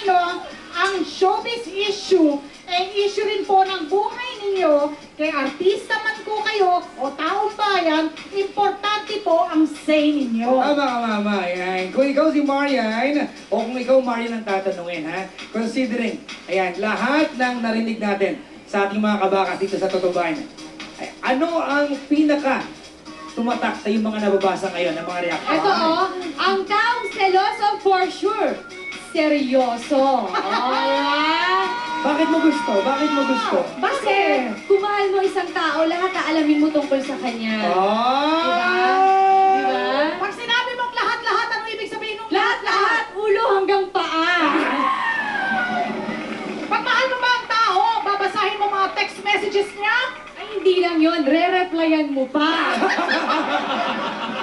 ninyo ang showbiz issue, issue rin po ng buhay ninyo, kay artista man po kayo o taong bayan, importante po ang say ninyo. Tama ka, mama. Ayan. Kung ikaw si Marian, o kung ikaw Marian ang tatanungin, ha? Considering, ayan, lahat ng narinig natin sa ating mga kabakas dito sa Totobayan, ay, ano ang pinaka tumatak sa yung mga nababasa ngayon ng mga reaction? Ito ang taong seloso for sure. Seryoso. Bakit mo gusto? Bakit mo gusto? Kasi kung mahal mo isang tao, lahat aalamin mo tungkol sa kanya. Diba? Pag sinabi mong lahat-lahat, ano ibig sabihin nung Lahat-lahat, ulo hanggang paa. Pag mahal mo ba ang tao, babasahin mo mga text messages niya? Ay, hindi lang yun. Re-replyan mo pa.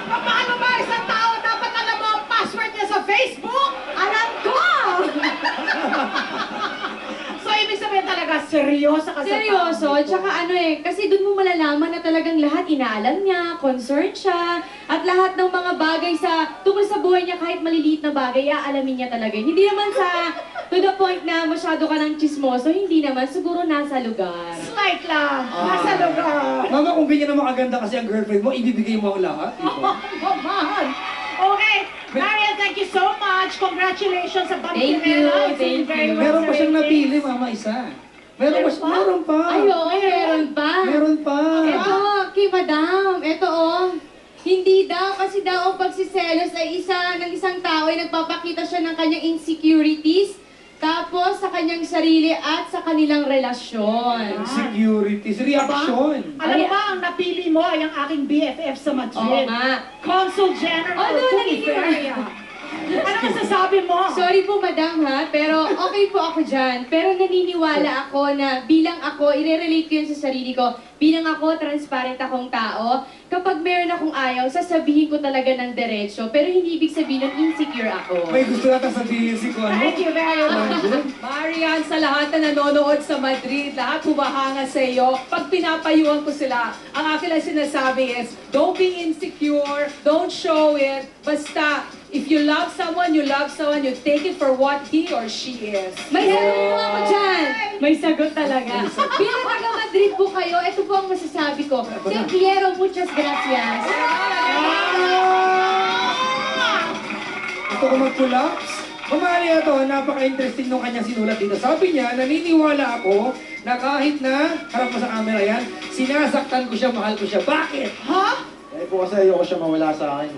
Pag mahal mo ba isang tao, dapat alam mo ang password niya sa Facebook? Alam ko! So, ibig sabihin talaga, seryoso ka sa Seryoso, tao. tsaka kasi dun mo malalaman na talagang lahat inaalam niya, concerned siya, at lahat ng mga bagay tungkol sa buhay niya, kahit maliliit na bagay, aalamin niya talaga. Hindi naman to the point na masyado ka ng chismoso, hindi naman, siguro nasa lugar. Slight lang, nasa lugar. Mama, kung ganyan na makaganda kasi ang girlfriend mo, ibibigay mo ang lahat. Diba? Oh, man. Okay, Marian, thank you so much. Congratulations sa Thank you, Pampinela. It's thank very you. well Meron pa siyang celebrated. napili, mama, isa. Meron Meron pa? pa? Meron pa. Ay, oo, meron pa. Meron pa. Ito, kay madam, ito hindi daw, kasi daw ang pagsiselos ay ng isang tao ay nagpapakita siya ng kanyang insecurities, tapos sa kanyang sarili at sa kanilang relasyon. Securities, reaction. Alam mo ba, ang napili mo ay ang aking BFF sa Oo Madrid. nga. Consul General Ano, Cuniferia. Ano masasabi mo? Sorry po madam ha, pero okay po ako dyan. Pero naniniwala ako na bilang ako, i-relate ko yun sa sarili ko, bilang ako, transparent akong tao, kapag meron akong ayaw, sasabihin ko talaga ng diretsyo, pero hindi ibig sabihin ng insecure ako. May gusto natin sabihin si Kuano. Thank you very much. Marian, sa lahat na nanonood sa Madrid, lahat humahanga sa iyo. Pag pinapayuhan ko sila, ang akin lang sinasabi is, don't be insecure, don't show it. Basta, if you love someone, you take it for what he or she is. May sagot po ako dyan! May sagot talaga. Bilang taga Madrid po kayo, ito po ang masasabi ko. Te quiero, muchas gracias. Gusto ko mag-collapse. Kumari ito, napaka-interesting nung kanyang sinulat dito. Sabi niya, naniniwala ako na kahit na, harap mo sa camera yan, sinasaktan ko siya, mahal ko siya. Bakit? Ha? Eh po kasi ayoko siya mawala sa akin.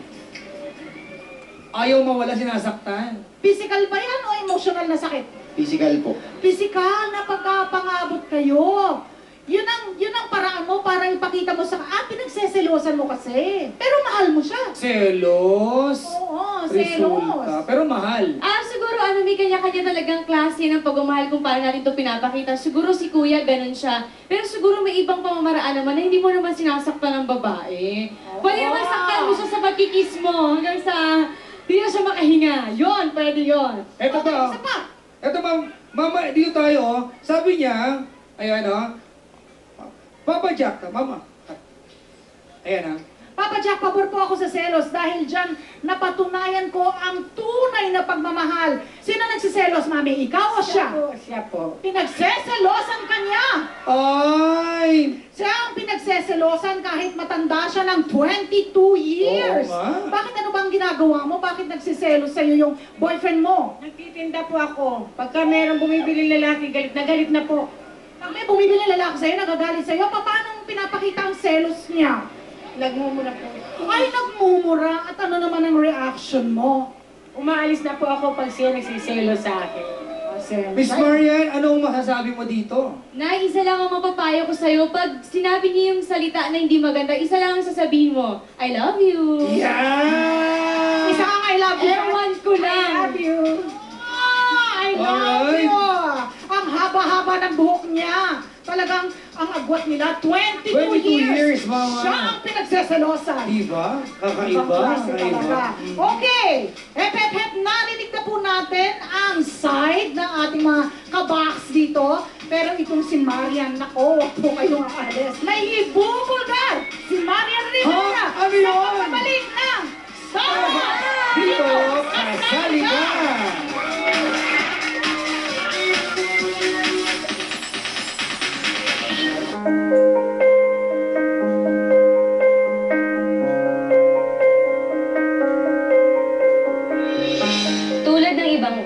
Ayaw mawala, sinasaktan. Physical ba yan o emotional na sakit? Physical po. Physical na pagkapangabot kayo. Yun ang paraan mo para ipakita mo sa pinagseselosan mo kasi. Pero mahal mo siya. Selos. Oo, Resulta. selos. Pero mahal. Siguro may kanya-kanya talagang klase ng pagmamahal kung paano natin ito pinapakita. Siguro si kuya, ganun siya. Pero siguro may ibang pamamaraan naman na hindi mo naman sinasaktan ng babae. Pwede naman saktan mo siya sa pagkikis mo hanggang sa hindi na siya makahinga. Yon, pwede yon. Eto Okay, ba? isa pa. Eto mama, dito tayo, oh. Sabi niya, ayan, oh. Papa Jack, mama. Ayan, ah. Papa Jack, pabor po ako sa selos dahil dyan napatunayan ko ang tunay na pagmamahal. Sino nagsiselos, mami? Ikaw o siya? Siya po. Pinagseselosan ka niya. Ay! Siya ang pinagseselosan kahit matanda siya ng 22 years. Oo nga. Bakit ano bang ginagawa mo? Bakit nagsiselos sa'yo yung boyfriend mo? Nagtitinda po ako. Pagka merong bumibili lalaki, galit na po. Pag may bumibili lalaki sa'yo, nagagalit sa'yo, paano pinapakita ang selos niya? Nagmumura po. Ay, nagmumura. At ano naman ang reaction mo? Umaalis na po ako pag siya nagsiselo sa akin. Miss Marian, anong masasabi mo dito? Isa lang ang mapapayo ko sa'yo. Pag sinabi niya yung salita na hindi maganda, isa lang ang sasabihin mo, I love you. Yeah! Isa kang I love you. Ewan ko lang. I love you. I love Alright. you. Ang haba-haba ng buhok niya. Talagang ang agwat nila, 22 years, mama. Siya ang pinagseselosan. Diba? Kakaiba. Ibang klase Kakaiba. talaga. Okay. Hep, narinig na po natin ang side ng ating mga kabaks dito. Pero itong si Marian, nako, wag po kayong aalis. May ibubulgar si Marian Rivera. Ha? Ano yun? Sa pagbalik ng Star! Dito, kasali ka!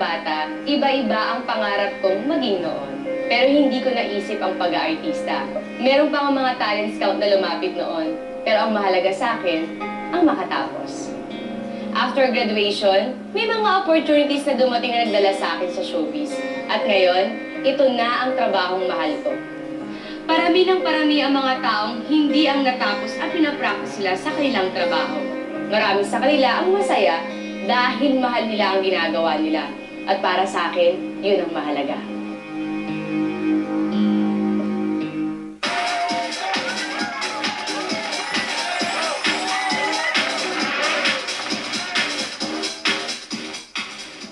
bata, iba-iba ang pangarap kong maging noon. Pero hindi ko naisip ang pag-aartista. Meron pa nga mga talent scout na lumapit noon. Pero ang mahalaga sa akin, ang makatapos. After graduation, may mga opportunities na dumating na nagdala sa akin sa showbiz. At ngayon, ito na ang trabahong mahal ko. Parami ng parami ang mga taong hindi ang natapos at pinapractice sila sa kanilang trabaho. Marami sa kanila ang masaya dahil mahal nila ang ginagawa nila. At para sa akin, yun ang mahalaga.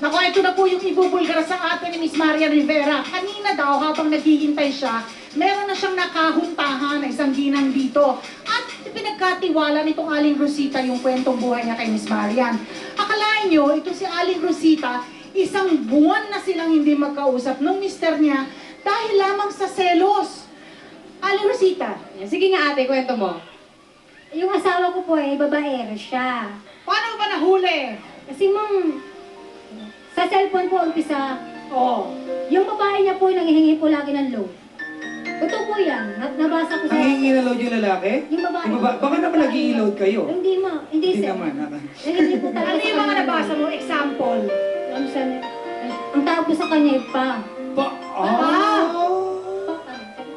Naku, ito na po yung ibubulgar sa atin ni Miss Marian Rivera. Kanina daw, habang naghihintay siya, meron na siyang nakahuntahan na isang ginang dito. At pinagkatiwala nitong Aling Rosita yung kwentong buhay niya kay Miss Marian. Akalain nyo, ito si Aling Rosita, isang buwan na silang hindi magkausap nung mister niya dahil lamang sa selos. Aling Rosita, Sige nga ate, kwento mo. Yung asawa ko po babaero siya. paano ba nahuli? Kasi sa cellphone po umpisa, Oh, yung babae niya po nanghihingi po lagi ng loan. Totoo po yan. Nabasa ko sa... Nangihingi na load yung lalaki? Yung babae. Baka naman nag-i-load kayo. Hindi Hindi sir. naman. Nanghihingi po talaga ano yung mga kanya ng nabasa loan. mo? Example. Ang tawag po sa kanya pa.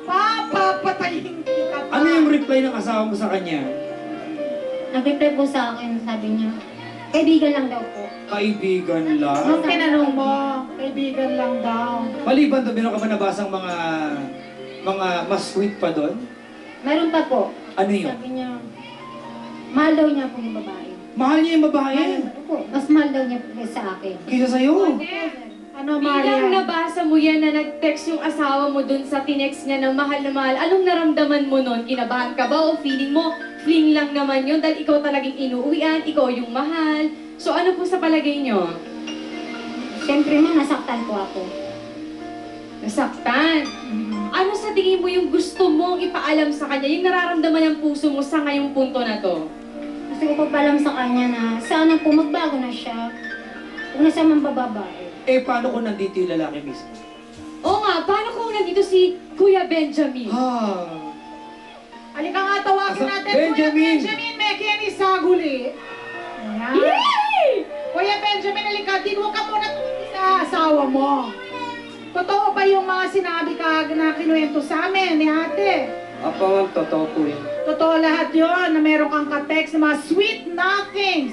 Papapatayin kita pa. Ano yung reply ng asawa mo sa kanya? Nag-reply po sa akin, sabi niya, kaibigan lang daw po. Kaibigan lang. Nung tinanong mo, kaibigan lang daw. Maliban to, meron ka ba nabasang mga mas sweet pa doon? Meron pa po. Ano yun? Sabi niya, mahal daw niya po yung babae. Mahal niya yung babae. Opo, mas mahal daw niya po sa akin. Kaysa sa'yo. Ano, Bilang Marian? nabasa mo yan na nag-text yung asawa mo dun sa tinext niya ng mahal na mahal, anong naramdaman mo nun? Kinabahan ka ba o feeling mo, fling lang naman yun dahil ikaw talagang inuuwian, ikaw yung mahal. So ano po sa palagay nyo? Siyempre nasaktan po ako. Nasaktan. Ano sa tingin mo yung gusto mong ipaalam sa kanya? Yung nararamdaman ng puso mo sa ngayong punto na to? Gusto ko pagpalam sa kanya na sana po magbago na siya. Huwag na siya mambababae. Eh, paano kung nandito yung lalaki mismo? Oo nga, paano kung nandito si Kuya Benjamin? Halika nga, tawagin natin. Benjamin! Kuya Benjamin, Mekian Isaguli. Ayan. Yay! Kuya Benjamin, halika. Huwag ka muna sa asawa mo. Totoo ba yung mga sinabi ka na kinuwento sa amin ni ate? Opo, ma'am, totoo po yun. Totoo lahat yon na meron kang ka-text na mga sweet nothings.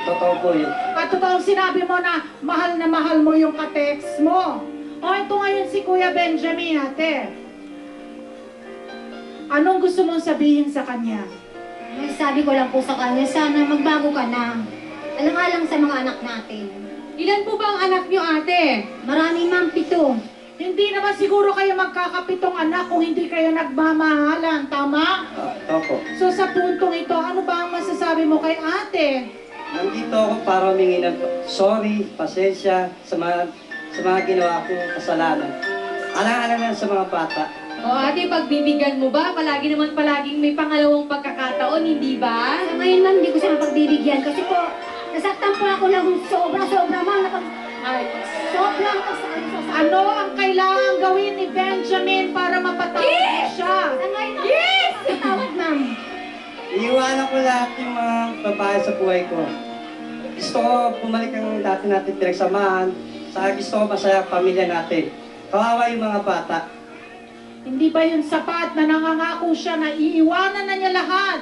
Totoo po yun. At totoo sinabi mo na mahal mo yung ka-text mo. O ito ngayon si Kuya Benjamin, ate. Anong gusto mong sabihin sa kanya? Sabi ko lang po sa kanya, sana magbago ka na. Alang-alang sa mga anak natin. Ilan po ba ang anak nyo, ate? Marami ma'am, 7. Hindi naman siguro kayo magkakapitong anak kung hindi kayo nagmamahalan, tama? Opo. So sa puntong ito, ano ba ang masasabi mo kay ate? Nandito ako para humingi ng sorry, pasensya sa mga ginawa kong kasalanan. Alang-alang lang sa mga bata. O ate, pagbibigyan mo ba? Palaging may pangalawang pagkakataon, hindi ba? Sa ngayon ma'am, hindi ko siya mapagbibigyan kasi po, nasaktan po ako ng sobra-sobra ma'am. Sobrang Ano ang kailangan gawin ni Benjamin para mapatawad mo siya? Sa ngayon ma'am, yes! Tawad ma'am. Iiwanan ko lahat yung mga babae sa buhay ko. Gusto ko bumalik ang dati natin pinagsamahan. Saka gusto ko masaya ang pamilya natin. Kawawa yung mga bata. Hindi ba yun sapat na nangangako siya na iiwanan na niya lahat?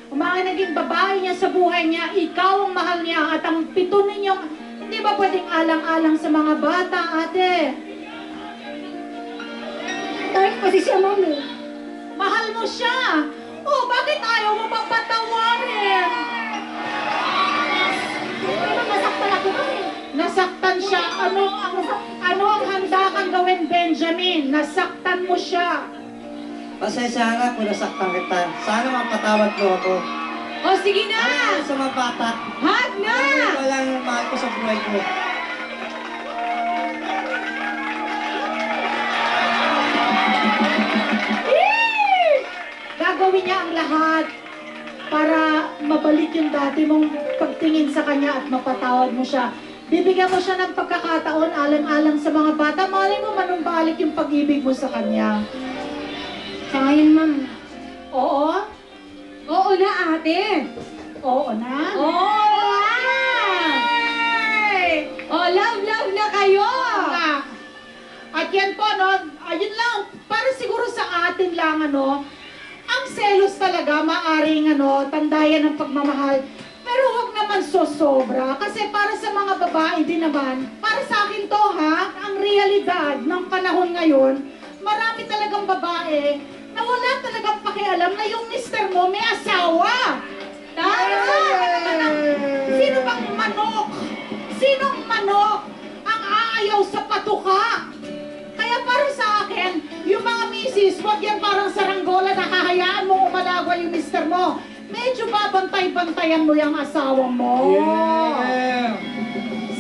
Ang mga naging babae niya sa buhay niya, ikaw ang mahal niya at ang 7 ninyong, hindi ba pwedeng alang-alang sa mga bata, ate? Dahil kasi siya ma'am eh. Mahal mo siya! Oh, bakit ayaw mo pang patawarin? Siyempre ma'am, nasaktan ako ma'am eh. Nasaktan siya. Ano ang handa kang gawin, Benjamin? Nasaktan mo siya. Pasensya na kung nasaktan kita. Sana mapatawad mo ako. O sige na! Alang sa mga bata. Hug na! Walang mahal ko sa buhay ko. Gagawin niya ang lahat para mabalik yung dati mong pagtingin sa kanya at mapatawad mo siya. bibigyan mo siya ng pagkakataon alang-alang sa mga bata. Malay mo manumbalik yung pag-ibig mo sa kanya. Sa ngayon, ma'am. Oo? Oo na, ate. Oo na? Oo! Oh, love na kayo! Ah. At yan po, no, ayun lang, para siguro sa atin lang, ang selos talaga, maaring, tandayan ng pagmamahal. Pero huwag naman sosobra, kasi para sa mga babae din naman, para sa akin to ha, ang realidad ng panahon ngayon, marami talagang babae na wala talagang pakialam na yung mister mo may asawa. Tama! Sino bang manok? Sinong manok ang aayaw sa patuka? Kaya para sa akin, yung mga misis, wag yan parang saranggola na hahayaan mo umalagwa yung mister mo. Medyo babantay-bantayan mo yung asawa mo. Yeah!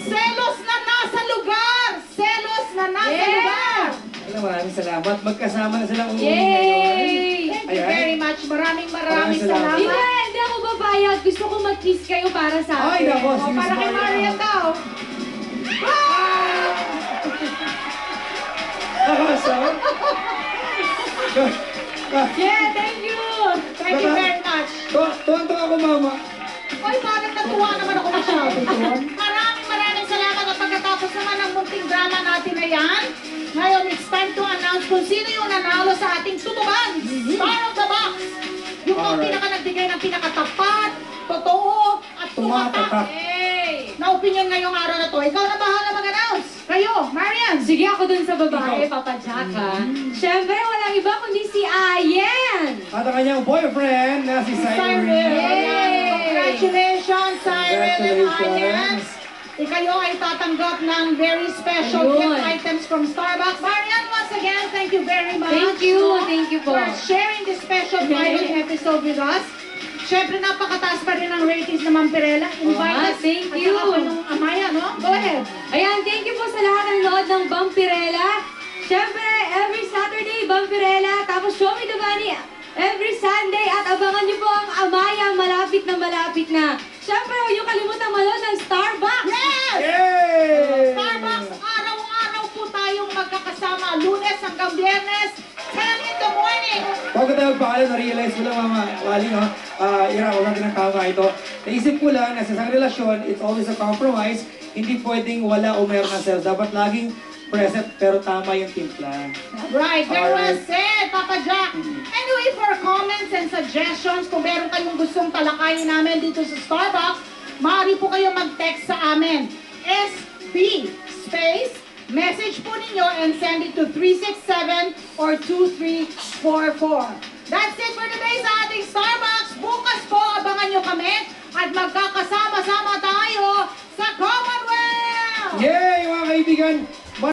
Selos na nasa lugar! Selos na nasa lugar! Alam, maraming salamat. Magkasama na silang uuwi Yay! ngayon. Thank you Ayan. very much. Maraming Maraming salamat. Hindi, salamat. hindi ako babayag. Gusto ko mag-kiss kayo para sa akin. Ay, nako, O, si para kay Maria. Marian daw. Nakasama? Yeah, thank you. Thank you very much. Tuwan-tuwa ako, mama. Oy, parang natuwa naman ako masyado doon. Maraming salamat at pagkatapos naman ng munting drama natin na yan. Ngayon, it's time to announce kung sino yung nanalo sa ating tutuban. Star of the Box. Yung Alright. pinaka-nagbigay ng pinakatapat, totoo, at Tumatatak. tumatak. Na opinion ngayong araw na to. Ikaw na bahala mag-announce. Kayo, Marian. Sige ako dun sa babae, Ikaw. Papa Jack, ha? Siyempre, walang iba kundi si Ayen! At ang kanyang boyfriend na si Cyril. Cyril. Ayan. Congratulations, Cyril and Congratulations. Ayan. Kayo ay tatanggap ng very special Ayun. gift items from Starbucks. Marian, once again, thank you very much. Thank you po. For sharing this special pilot episode with us. Siyempre, napakataas pa rin ang ratings ng Ma'am Pirela. Invite us. thank At you. saka pa nung Amaya, no? Go ahead. Ayan, thank you po sa lahat ng nood ng Vampirella. Siyempre, every Saturday, Vampirella. Tapos Show Me the Money every Sunday. At abangan niyo po ang Amaya, malapit na. Siyempre, huwag niyo kalimutan manood ng Starbucks. Yes! Yay! Starbucks, araw-araw po tayong magkakasama. Lunes hanggang Biyernes, 10 in the morning. Bago tayo magpaalam, na-realize ko lang, mama, Wally, no? Ira, huwag natin ang tama ito. Naisip ko lang na sa isang relasyon, it's always a compromise. Hindi pwedeng wala o meron ng selos. Dapat laging present, pero tama yung timpla. Right, very well Alright. said, Papa Jack. Anyway, for comments and suggestions, kung meron kayong gustong talakayin namin dito sa Starbucks, maaari po kayo mag-text sa amin. SB space, message po ninyo and send it to 367 or 2344. That's it for today sa ating Starbucks.